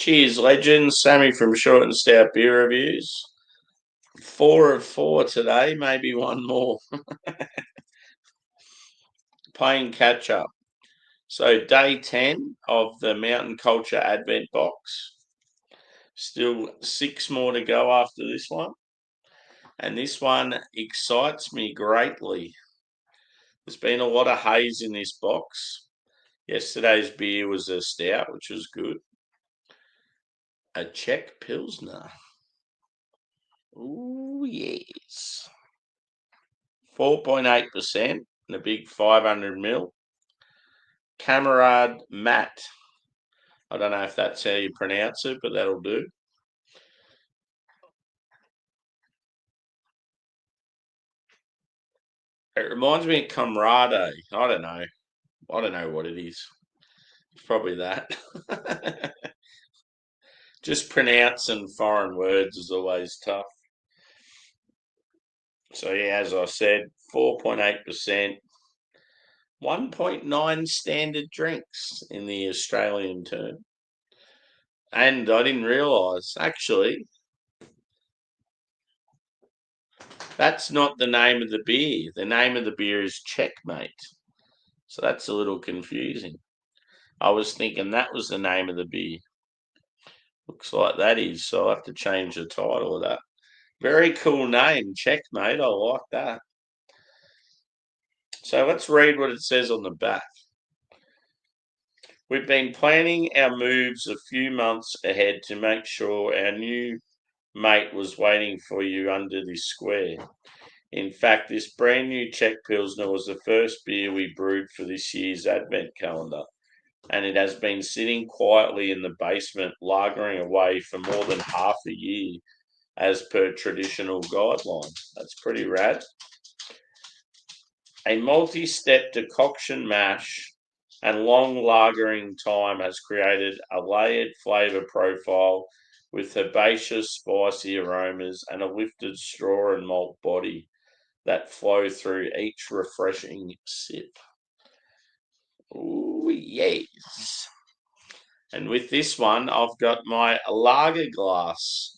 Cheers, legends. Sammy from Short and Stout Beer Reviews. 4 of 4 today, maybe one more. Playing catch up. So, day 10 of the Mountain Culture Advent Box. Still 6 more to go after this one. And this one excites me greatly. There's been a lot of haze in this box. Yesterday's beer was a stout, which was good. A Czech Pilsner. Ooh, yes. 4.8% and a big 500ml. Camarade Matt. I don't know if that's how you pronounce it, but that'll do. It reminds me of Camaraderie. I don't know. I don't know what it is. It's probably that. Just pronouncing foreign words is always tough. So, yeah, as I said, 4.8%, 1.9 standard drinks in the Australian term. And I didn't realise, actually, that's not the name of the beer. The name of the beer is Checkmate. So that's a little confusing. I was thinking that was the name of the beer. Looks like that is, so I'll have to change the title of that. Very cool name, Checkmate. I like that. So let's read what it says on the back. We've been planning our moves a few months ahead to make sure our new mate was waiting for you under this square. In fact, this brand new Czech Pilsner was the first beer we brewed for this year's Advent calendar, and it has been sitting quietly in the basement, lagering away for more than half a year, as per traditional guideline. That's pretty rad. A multi-step decoction mash and long lagering time has created a layered flavour profile with herbaceous, spicy aromas and a lifted straw and malt body that flow through each refreshing sip. Ooh, yes. And with this one, I've got my lager glass.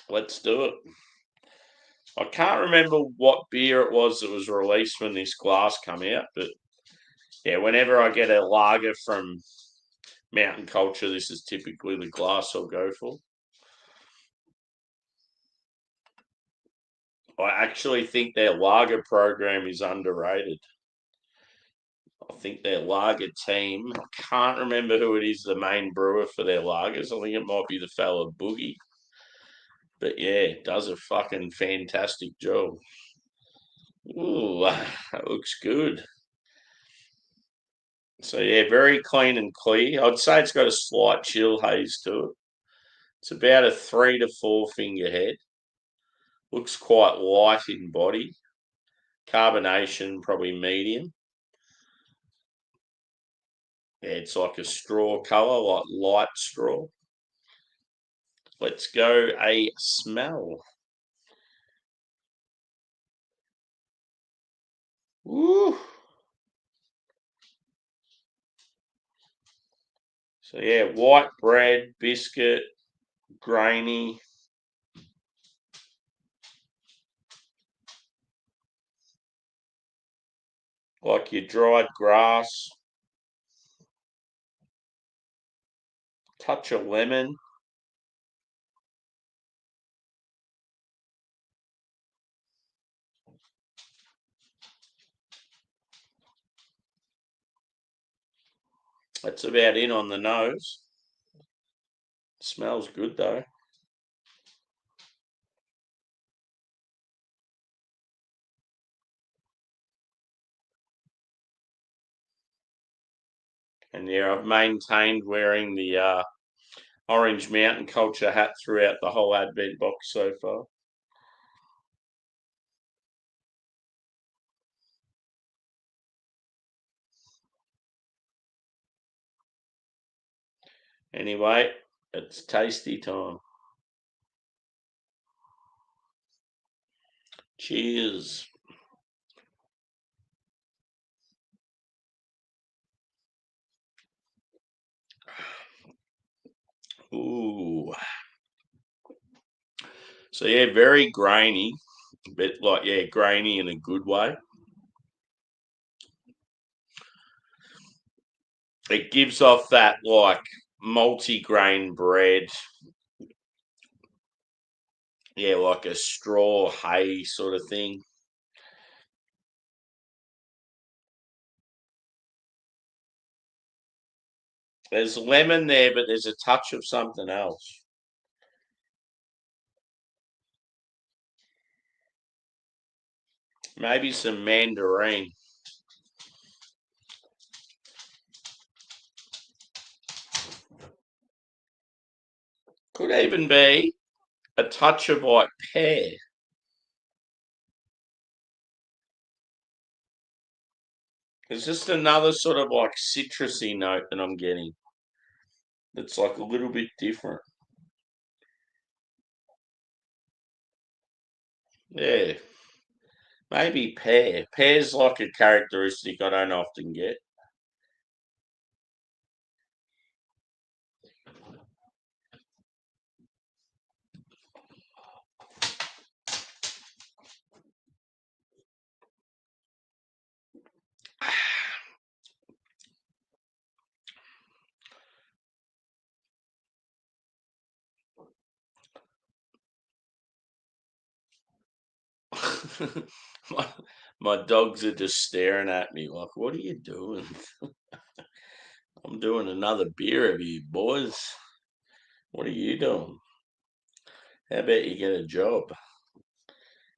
Let's do it. I can't remember what beer it was that was released when this glass came out, but yeah, whenever I get a lager from Mountain Culture, this is typically the glass I'll go for. I actually think their lager program is underrated. I think their lager team, I can't remember who it is, the main brewer for their lagers. I think it might be the fella Boogie. But yeah, does a fucking fantastic job. Ooh, that looks good. So yeah, very clean and clear. I'd say it's got a slight chill haze to it. It's about a 3 to 4 finger head. Looks quite light in body. Carbonation probably medium. Yeah, it's like a straw colour, like light straw. Let's go a smell. Woo! So yeah, white bread, biscuit, grainy. Like your dried grass. Touch of lemon. That's about it on the nose. Smells good though. And yeah, I've maintained wearing the Orange Mountain Culture hat throughout the whole Advent box so far. Anyway, it's tasty time. Cheers. Ooh. So yeah, very grainy, but like yeah, grainy in a good way. It gives off that like multi-grain bread. Yeah, like a straw hay sort of thing. There's lemon there, but there's a touch of something else. Maybe some mandarin. Could even be a touch of like pear. It's just another sort of like citrusy note that I'm getting. It's like a little bit different. Yeah, maybe pear. Pear's like a characteristic I don't often get. my, my dogs are just staring at me like, what are you doing? I'm doing another beer of you, boys. What are you doing? How about you get a job?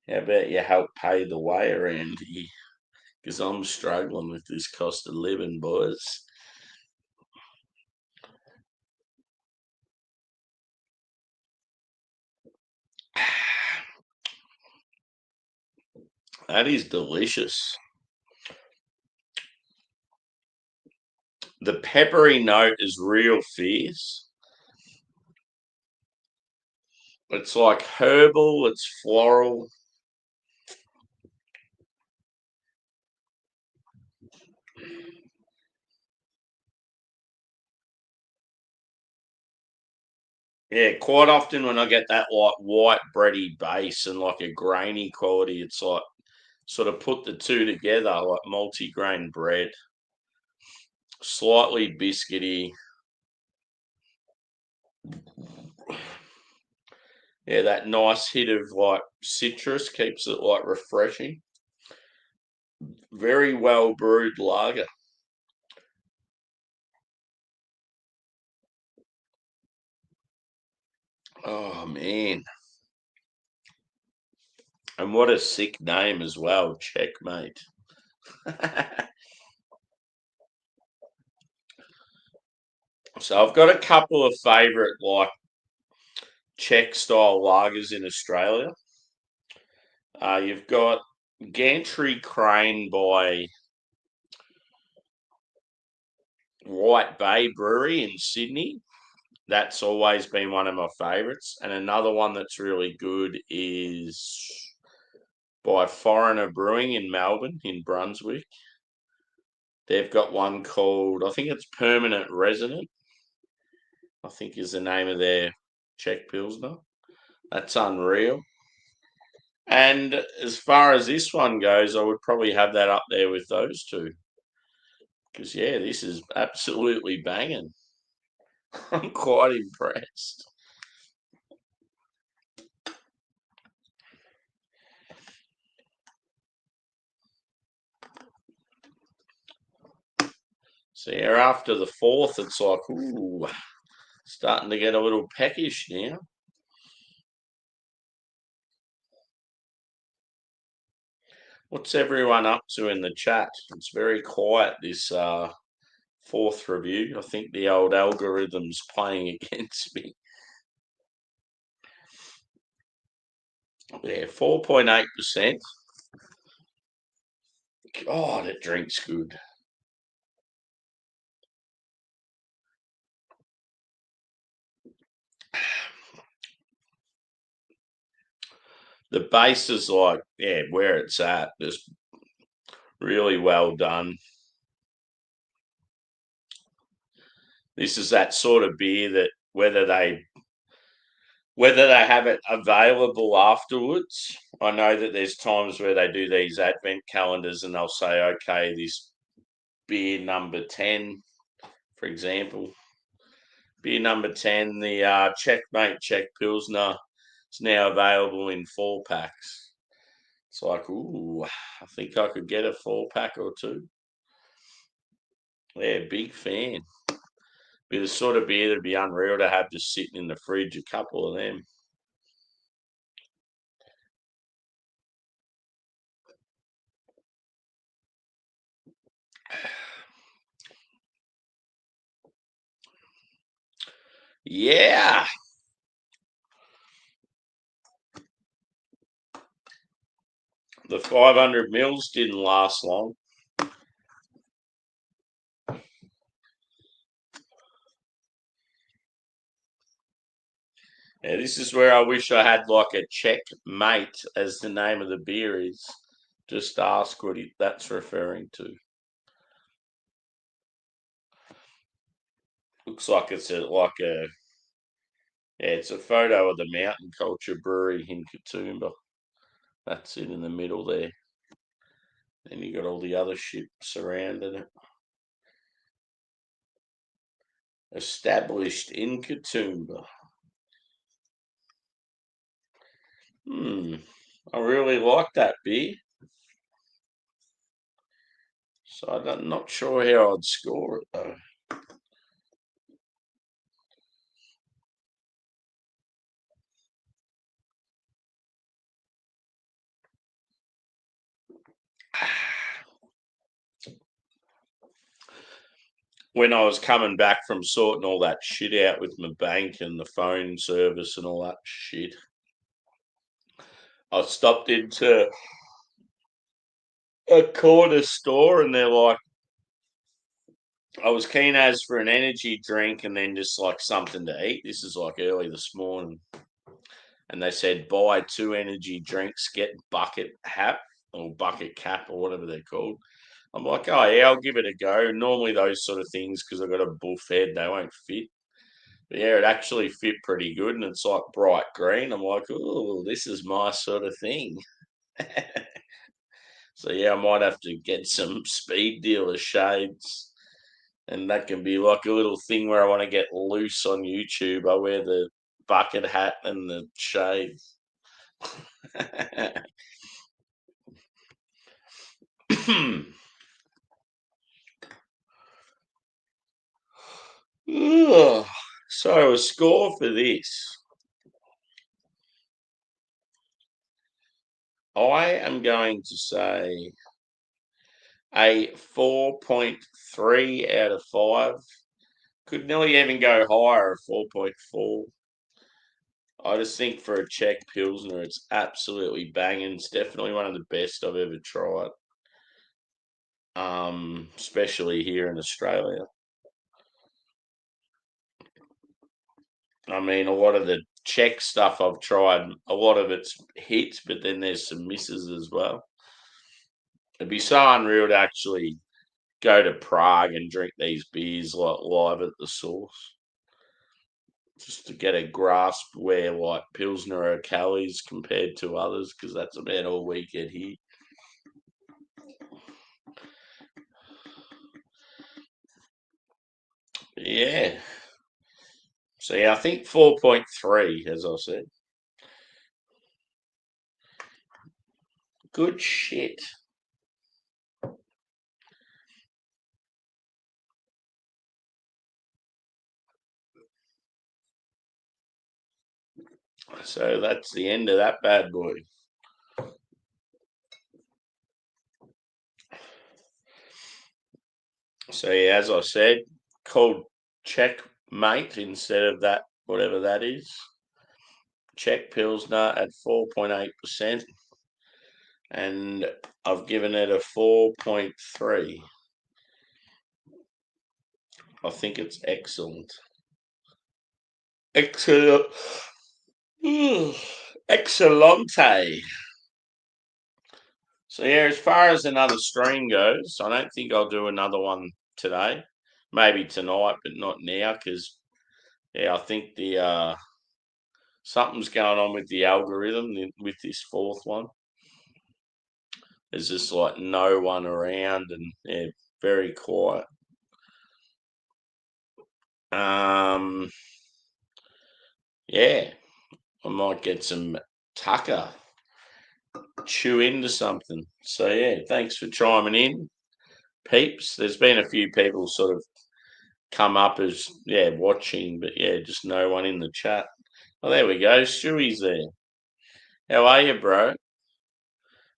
How about you help pay the way around here? Because I'm struggling with this cost of living, boys. That is delicious. The peppery note is real fierce. It's like herbal, it's floral. Yeah, quite often when I get that like white bready base and like a grainy quality, it's like sort of put the two together, like multi-grain bread, slightly biscuity. Yeah, that nice hit of like citrus keeps it like refreshing. Very well brewed lager. Oh man. And what a sick name as well, Checkmate. So I've got a couple of favourite like Czech style lagers in Australia. You've got Gantry Crane by White Bay Brewery in Sydney. That's always been one of my favourites. And another one that's really good is by Foreigner Brewing in Melbourne, in Brunswick. They've got one called, I think it's Permanent Resident, I think is the name of their Czech Pilsner. That's unreal. And as far as this one goes, I would probably have that up there with those two. Because, yeah, this is absolutely banging. I'm quite impressed. So, yeah, after the fourth, it's like, ooh, starting to get a little peckish now. What's everyone up to in the chat? It's very quiet this fourth review. I think the old algorithm's playing against me. Yeah, 4.8%. God, it drinks good. The base is like, yeah, where it's at, just really well done. This is that sort of beer that whether they have it available afterwards. I know that there's times where they do these advent calendars and they'll say, okay, this beer number 10, for example, beer number 10, the Czech Pilsner, is now available in 4-packs. It's like, ooh, I think I could get a 4-pack or two. Yeah, big fan. Be the sort of beer that'd be unreal to have just sitting in the fridge, a couple of them. Yeah. The 500 mils didn't last long. Yeah, this is where I wish I had like a Czech mate as the name of the beer is. Just ask what that's referring to. Looks like it's it's a photo of the Mountain Culture Brewery in Katoomba. That's it in the middle there. Then you got all the other shit surrounding it. Established in Katoomba. I really like that beer. So I'm not sure how I'd score it though. When I was coming back from sorting all that shit out with my bank and the phone service and all that shit, I stopped into a corner store and they're like, I was keen as for an energy drink and then just like something to eat. This is like early this morning. And they said, buy 2 energy drinks, get bucket hat or bucket cap or whatever they're called. I'm like, oh, yeah, I'll give it a go. Normally, those sort of things, because I've got a buff head, they won't fit. But yeah, it actually fit pretty good, and it's like bright green. I'm like, oh, this is my sort of thing. So yeah, I might have to get some speed dealer shades, and that can be like a little thing where I want to get loose on YouTube. I wear the bucket hat and the shades. So a score for this. I am going to say a 4.3 out of 5. Could nearly even go higher, a 4.4. I just think for a Czech Pilsner, it's absolutely banging. It's definitely one of the best I've ever tried, especially here in Australia. I mean, a lot of the Czech stuff I've tried, a lot of it's hits, but then there's some misses as well. It'd be so unreal to actually go to Prague and drink these beers like live at the source, just to get a grasp where like Pilsner are calories compared to others, because that's about all we get here. Yeah. So yeah, I think 4.3, as I said. Good shit. So that's the end of that bad boy. So yeah, as I said, called checkmate instead of that, whatever that is. Czech Pilsner at 4.8%. And I've given it a 4.3. I think it's excellent. Excellent. Excellente. So yeah, as far as another stream goes, I don't think I'll do another one today. Maybe tonight, but not now because Yeah, I think the something's going on with the algorithm with this fourth one. There's just like no one around and yeah, very quiet. Um, yeah, I might get some tucker, chew into something. So yeah, thanks for chiming in, peeps. There's been a few people sort of come up as watching, but yeah, just no one in the chat. Oh, there we go. Stewy's there. How are you, bro?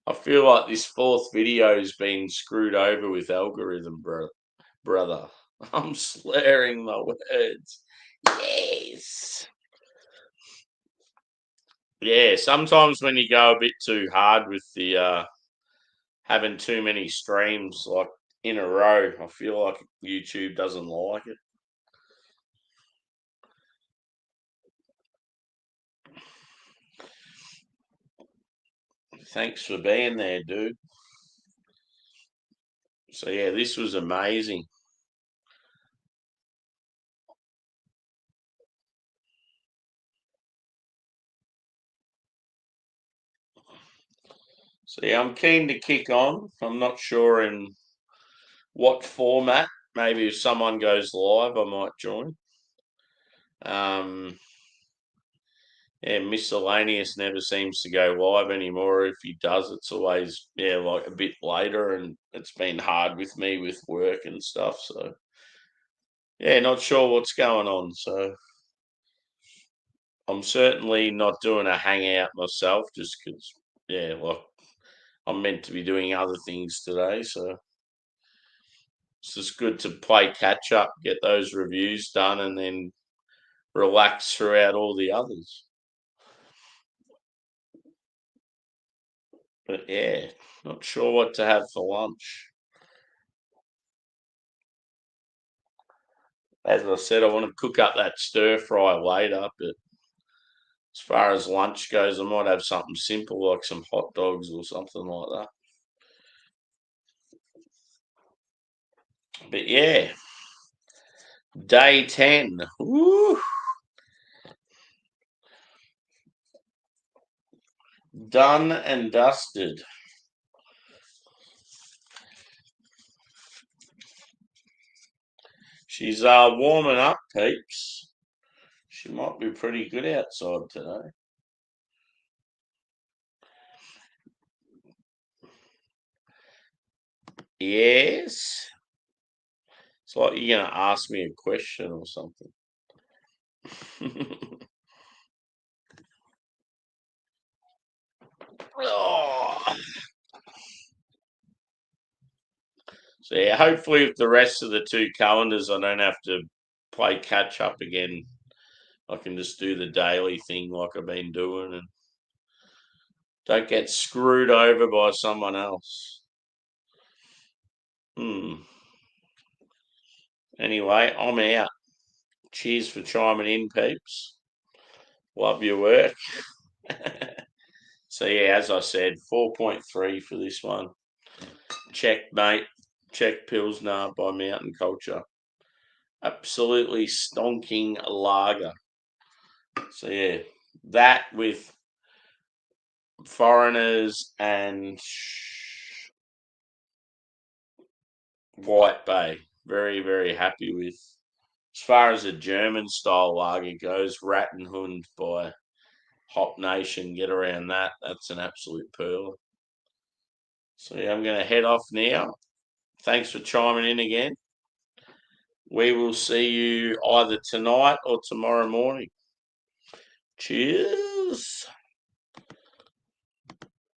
I feel like this fourth video's been screwed over with algorithm, brother. I'm slurring my words. Yes. Yeah, sometimes when you go a bit too hard with the having too many streams like in a row, I feel like YouTube doesn't like it. Thanks for being there, dude. So yeah, this was amazing. So yeah, I'm keen to kick on. I'm not sure in what format. Maybe if someone goes live, I might join. Um, yeah, miscellaneous never seems to go live anymore. If he does, it's always like a bit later, and it's been hard with me with work and stuff. So yeah, not sure what's going on. So I'm certainly not doing a hangout myself, just because like I'm meant to be doing other things today. So it's just good to play catch up, get those reviews done, and then relax throughout all the others. But yeah, not sure what to have for lunch. As I said, I want to cook up that stir fry later, but as far as lunch goes, I might have something simple like some hot dogs or something like that. But yeah, day 10. Woo! Done and dusted. She's warming up, peeps. She might be pretty good outside today. Yes. It's like you're going to ask me a question or something. Oh. So yeah, hopefully with the rest of the two calendars, I don't have to play catch up again. I can just do the daily thing like I've been doing and don't get screwed over by someone else. Anyway, I'm out. Cheers for chiming in, peeps. Love your work. So yeah, as I said, 4.3 for this one. Czech, mate. Czech Pilsner by Mountain Culture. Absolutely stonking lager. So yeah, that with foreigners and White Bay. Very, very happy with. As far as a German style lager goes, Rattenhund by Hop Nation. Get around that. That's an absolute pearl. So yeah, I'm going to head off now. Thanks for chiming in again. We will see you either tonight or tomorrow morning. Cheers.